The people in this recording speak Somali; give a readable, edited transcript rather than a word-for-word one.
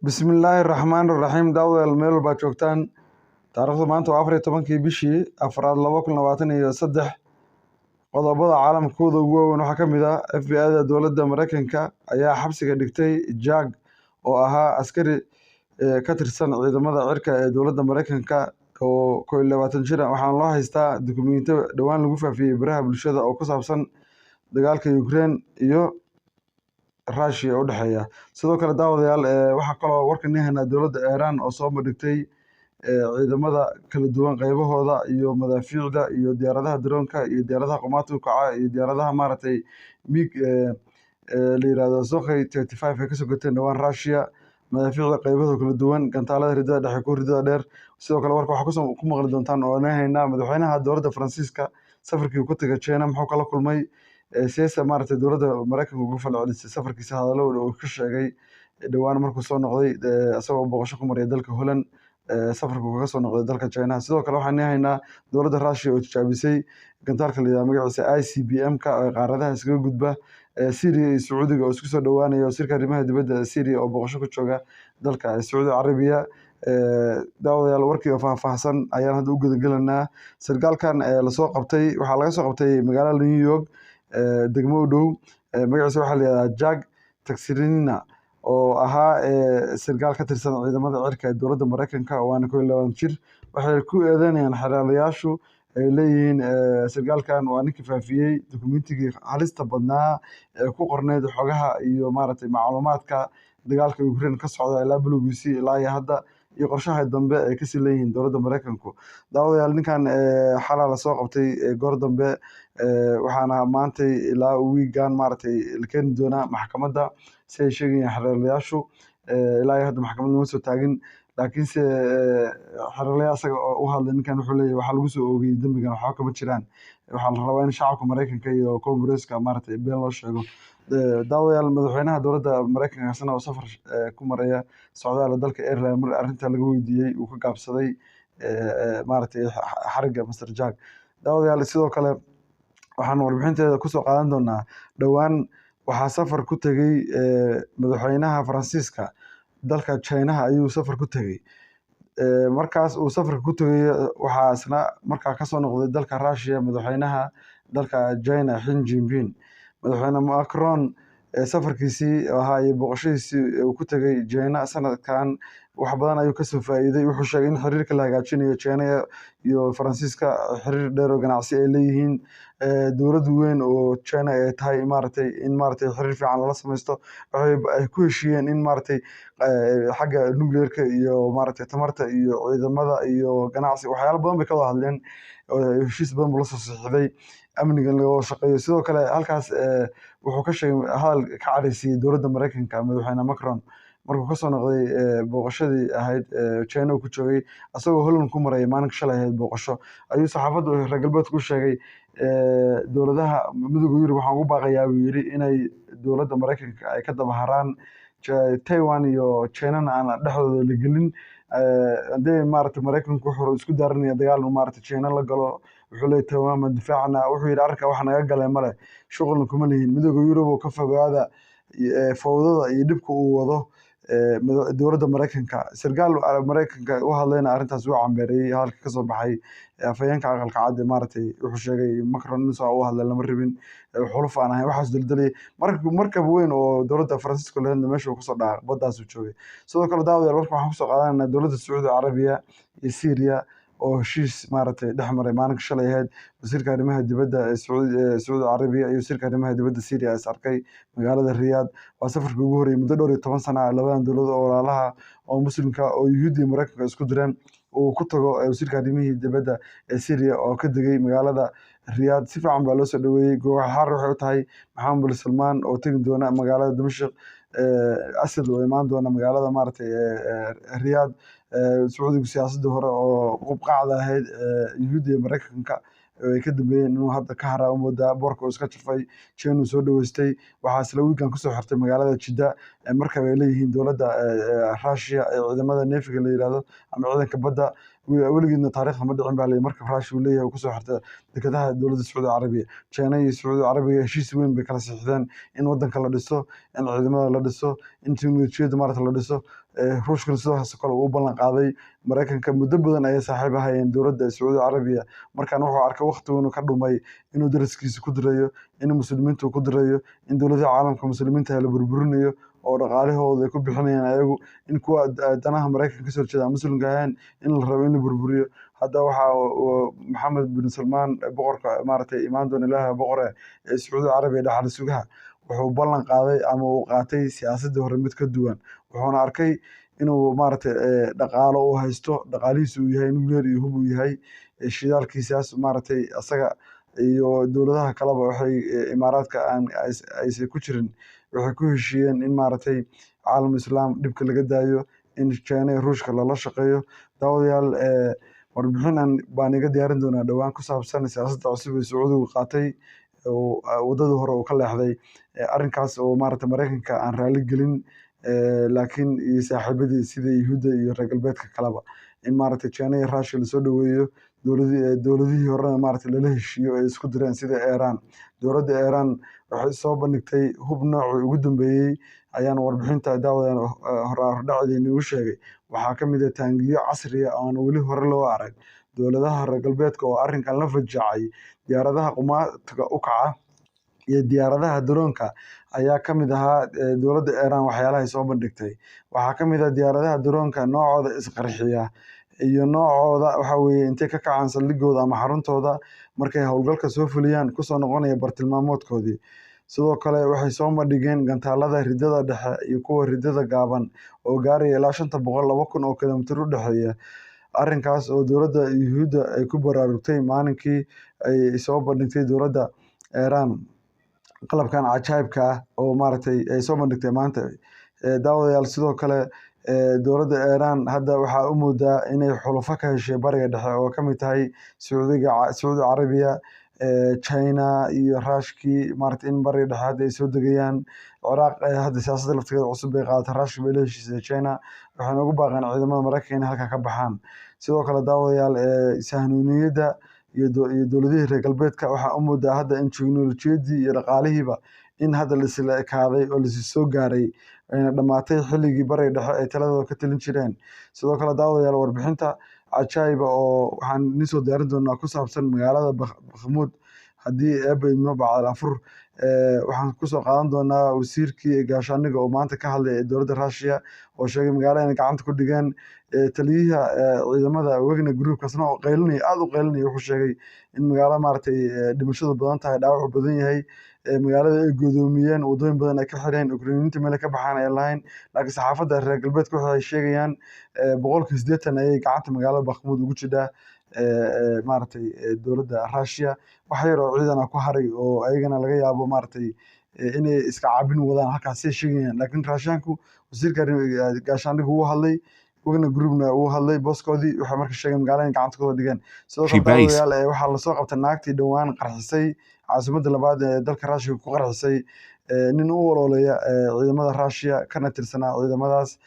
Bismillaahi Raxmaani Raxiim daawadayaal meel walba joogtaan taariikhdu maanta waa 14 bishii afraad 2023 qodobada caalamkooda ugu waaweyn waxaa ka mid ah FBI-da dowladda Mareykanka ayaa xabsiga dhigtay Jack oo ahaa askari ka tirsan ciidamada cirka ee dowladda Mareykanka oo 21 jir ah waxaana loo haystaa dukumiintiyo dhowaan lagu faafiyey baraha bulshada oo ku saabsan dagaalka Ukraine iyo Russia u dhaxeeya. Sidoo kale daawadayaal waxaa kaloo warkan yahanaa dowladda Iran oo soo bandhigtay ciidamada kala duwan qaybahooda iyo madaafiicda iyo diyaaradaha droonka iyo diyaaradaha qumaatiga kaca iyo diyaaradaha maaragtay MiG la yiraahdo Sukhoi 35 ay kasoo gateen dhawaan Russia madaafiicda qaybahooda kala duwan gantaalada ridada dhexe ku ridada dheer. Sidoo kale warka waxaa ku maqli doontaan oo haynaa madaxweynaha dowladda Faransiiska safarkii uu ku tagay China muxuu kala kulmay siyaasa maaragtay dowladda Mareykanka uga falcelisay safarkiisa hadallo uu ka sheegay dhawaan markuu soo noqday asagoo booqasho ku maray dalka Holland safarku kaga soo noqday dalka China. Sidoo kale waxaan haynaa dowladda Russia oo tijaabisay gantaalka la yiraahdo magaciisa ICBM-ka oo qaaradaha iskaga gudba Syria iyo Sacuudiga oo isku soo dhawaanaya wasiirka arrimaha dibadda Syria oo booqasho ku jooga dalka Sacuudi Carabiya. Daawadayaal warkii oo faahfaahsan ayaan hadda u gudagalanaa. Sarkaalkan la soo qabtay waxaa laga soo qabtay magaalada New York degmo u dhow magaciisa waxaa la yiraahdaa Jack Teixeira oo ahaa sarkaal ka tirsan ciidamada cirka ee dowladda Mareykanka waana 21 jir. Waxay ku eedeynayaan xeeladayaashu ay leeyihiin sarkaalkan waa ninkii faafiyey dukumiintigii halista badnaa ee ku qorneyd xogaha iyo maaragtay macluumaadka dagaalka Ukraine ka socda ilaa bilowgiisii ilaa iyo hadda iyo qorshaha dambe ay kasii leeyihiin dowladda Mareykanku. Daawadayaal ninkan xalaa la soo qabtay goor dambe waxaana maantay ilaa wiigan maaragtay la keeni doonaa maxkamadda si ay sheegayaan xeeladayaashu ilaa iyo hadda maxkamadda ma soo taagin laakiinse xeeladaha asaga oo u hadlay ninkan wuxuu leeyahay waxaa lagu soo oogay dambigan waxba kama jiraan waxaa la rabaa in shacabka Mareykanka iyo Congress-ka maaragtay been loo sheego. Daawadayaal madaxweynaha dowladda Mareykanka asna oo safar ku maraya socdaal dalka Ireland mar arrinta laga weydiiyey uu ka gaabsaday maaragtay xariga Mr Jack. Daawadayaal sidoo kale waxaan warbixinteeda ku soo qaadan doonaa dhawaan waxaa safar ku tagay madaxweynaha Faransiiska dalka China ayuu safar ku tagay markaas uu safarka ku tagay waxaa isna markaa ka soo noqday dalka Russia madaxweynaha dalka China Xi Jinping. Madaxweyne Macron safarkiisii ahaa iyo booqashadiisii uu ku tagay China sanadkan wax badan ayuu kasoo faa'iiday. Wuxuu sheegay in xiriirka la hagaajinayo China iyo Faransiiska xiriir dheer oo ganacsi ay leeyihiin dowlad weyn oo China ay tahay maaragtay in maaragtay xiriir fiican lala samaysto waxay ku heshiiyeen in maaragtay xagga nuclear-ka iyo maaragtay tamarta iyo ciidamada iyo ganacsi waxyaalo badan bay ka wada hadleen heshiis badan buu la soo saxiixday amniga laga shaqeeyo. Sidoo kale halkaas wuxuu ka sheegay hadal ka careysiiyey dowladda Mareykanka madaxweyne Macron markuu kasoo noqday booqashadii ahayd China uu ku joogay asagoo Holland ku maray maalinka shalay ahayd booqasho ayuu saxaafadda reer galbeedka u sheegay dowladaha midowga Yurub waxaan ugu baaqayaa buu yiri inay dowladda Mareykanka ay ka daba haraan Taiwan iyo China aan dhexdooda la gelin hadee maaragtay Mareykanku wuxuu isku daaranaya dagaal maaragtay China la galo wuxuu leeyahay Taiwan ma difaacna wuxuu yiri arrinka wax naga galay male shughulna kuma leeyihiin midowga Yurub oo ka fogaada fowdada iyo dhibka uu wado dowladda Mareykanka. Sarkaal Mareykanka u hadlayna arrintaas wuu cambeerayay hadalka ka soo baxay afhayeenka aqalka cad maaragtay wuxuu sheegay Macron in soo u hadlay lama rabin xuluf aan ahayn waxaas daldalay markab weyn oo dowladda Faransiiska leedahay meesha uu kasoo dhacay baddaas uu joogay. Sidoo kale daawadayaal warka waxaan ku soo qaadanaa dowladda Sacuudi Carabiya iyo Syria oo heshiis maaragtay dhex maray maalinka shalay ahayd wasiirka arrimaha dibadda ee Sacuudi Carabiya iyo wasiirka arrimaha dibadda Syria is arkay magaalada Riyadh. Waa safarkii ugu horreeyay muddo dhowr iyo 10 sano ah labadan dowladood oo walaalaha oo muslimka oo Yuhuud iyo Mareykanka isku direen uu ku tago wasiirka arrimaha dibadda ee Syria oo ka degay magaalada Riyadh si fiican baa loo soo dhaweeyay. Xaar waxay u tahay Maxamed bin Salmaan oo tagi doona magaalada Dimashq Asad oo imaan doona magaalada maaragtay Riyadh Sacuudiga siyaasadda hore oo qubqacda ahayd Yuhuud iyo Mareykanka ay ka dambeeyeen inuu hadda ka haraa u moodaa boorka uu iska jafay China uu soo dhaweystay waxaa isla wiigan kusoo xirtay magaalada Jeddah markab ay leeyihiin dowladda Russia ee ciidamada neefiga la yiraahdo ama ciidanka badda weligeedna taariikhda ma dhicin baa markab Ruush uu leeyahay kusoo xirta dekedaha dowladda Sacuudi Carabiya. China iyo Sacuudi Carabiya heshiis weyn bay kala saxiixdeen in waddanka la dhiso, in ciidamada la dhiso, in teknolojiyadda maaragta la dhiso. Ruushkana sidaas kale uu ballan qaaday. Mareykanka muddo badan ayay saaxiib ahayeen dowladda Sacuudi Carabiya, markaan wuxuu arkay waqtigu ka dhumay inuu dariskiisa ku dirayo, in muslimiintu ku dirayo, in dowladaha caalamka muslimiinta la burburinayo oo dhaqaalahooda ay ku bixinayaan ayagu, in kuwa danaha Mareykanka kasoo horjeeda muslimka ahayn in la rabo in la burburiyo. Hadda waxaa Maxamed bin Salmaan boqorka maaragtay imaan doona ilaaha boqore ee Sacuudi Carabiya dhaxal sugaha wuxuu ballan qaaday ama uu qaatay siyaasadda hore mid ka duwan. Wuxuuna arkay inuu maaragtay dhaqaalo u haysto, dhaqaalihiisu uu yahay nuclear iyo hub uu yahay, shidaalkiisaas maaragtay asaga iyo dowladaha kaleba waxay imaaraadka aysan ku jirin waxay ku heshiiyeen in maaragtay caalam islaam dhibka laga daayo, in China iyo Ruushka lala shaqeeyo. Daawadayaal warbixin baan iga diyaarin doonaa dhowaan ku saabsan siyaasadda cusub ee Sacuudigu qaatay oo waddadii hore uu ka leexday, arrinkaas oo maaragtay Mareykanka aan raali gelin, laakiin iyo saaxiibadii sida Yuhuudda iyo reer galbeedka kaleba in maaragtay China iyo Ruushka lasoo dhaweeyo. dowladihii horena maaragtay lala heshiiyo ay isku direen sida Iran. Dowladda Iran waxay soo bandhigtay hub noocii ugu dambeeyey ayaan warbixinta daawadayaal hordhaceeda ugu sheegay. Waxaa ka mid ah taangiyo casri ah oo aan weli hore loo arag. Dowladaha reer galbeedka oo arrinkan la fajacay, diyaaradaha qumaatiga u kaca iyo diyaaradaha droonka ayaa ka mid ahaa dowladda Iran waxyaalaha ay soo bandhigtay. Waxaa ka mid ah diyaaradaha droonka noocooda isqarxiya iyo noocooda waxa weeye intay ka kacaan saldhigooda ama xaruntooda markay howlgalka soo fuliyaan kusoo noqonaya bartilmaamoodkoodii. Sidoo kale waxay soo bandhigeen gantaalada ridada dhexe iyo kuwa ridada gaaban oo gaaraya ilaa 500,000 oo kiiloomitir u dhexeeya. Arrinkaas oo dowladda Yuhuudda ay ku baraarugtay maalinkii ay soo bandhigtay dowladda Iran qalabkan cajaa'ibka ah oo maaragtay ay soo bandhigtay maanta. Daawadayaal sidoo kale dowladda Iran hadda waxaa u moodaa inay xulafo ka heshay bariga dhexe oo ka mid tahay Sacuudi Carabiya, China iyo Ruushkii maaragtay in bariga dhexe hadda ay soo degayaan. Ciraaq hadda siyaasadda laftigeeda cusub bay qaadatay, Ruushka bay la heshiisay China, waxayna ugu baaqeen ciidamada Mareykanka inay halkaa ka baxaan. Sidoo kale daawadayaal sahnuuniyadda iyo dowladihii reer galbeedka waxaa u moodaa hadda in teknolojiyaddii iyo dhaqaalihiiba in hadda laisla ekaaday oo lasi soo gaaray, ayna dhammaatay xilligii bariga dhexe ay taladooda ka talin jireen. Sidoo kale daawadayaal warbixinta cajaa'iba oo waxaan idin soo diyaarin doonaa ku saabsan magaalada Bakhmuud haddii eebba idmo bacdal afur. Waxaan kusoo qaadan doonaa wasiirkii gaashaaniga oo maanta ka hadlay dowladda Ruushka oo sheegay magaalada inay gacanta ku dhigeen. Taliyaha ciidamada Wagner Groupkaasna oo qaylinaya aad u qaylinaya wuxuu sheegay in magaalada maaragtay dhimashadu badan tahay, dhaawacu badan yahay, magaalada ay godoomiyeen, waddooyin badan ay ka xireen, Ukrainiyiinta meel ay ka baxaan ay lahayn. Laakiin saxaafadda reer galbeedka waxay sheegayaan 80% ayay gacanta magaalada Bakhmuud ugu jidhaa maaragtay dowladda Ruushka. Wax yar oo ciidan ah ku haray oo ayagana laga yaabo maaragtay inay iska caabin wadaan halkaasay sheegayaan. Laakiin Ruushyaanku wasiirka gaashaaniga wuu hadlay, Wagner Groupna wuu hadlay, booskoodii waxay marka sheegeen magaalada in gacanta ku wada dhigeen. Sidoo kale daawadayaal waxaa lasoo qabtay naagtii dhowaan qarxisay caasimadda labaad ee dalka Ruushka ku qarxisay nin u ololeeya ciidamada Ruushka kana tirsanaa ciidamadaas.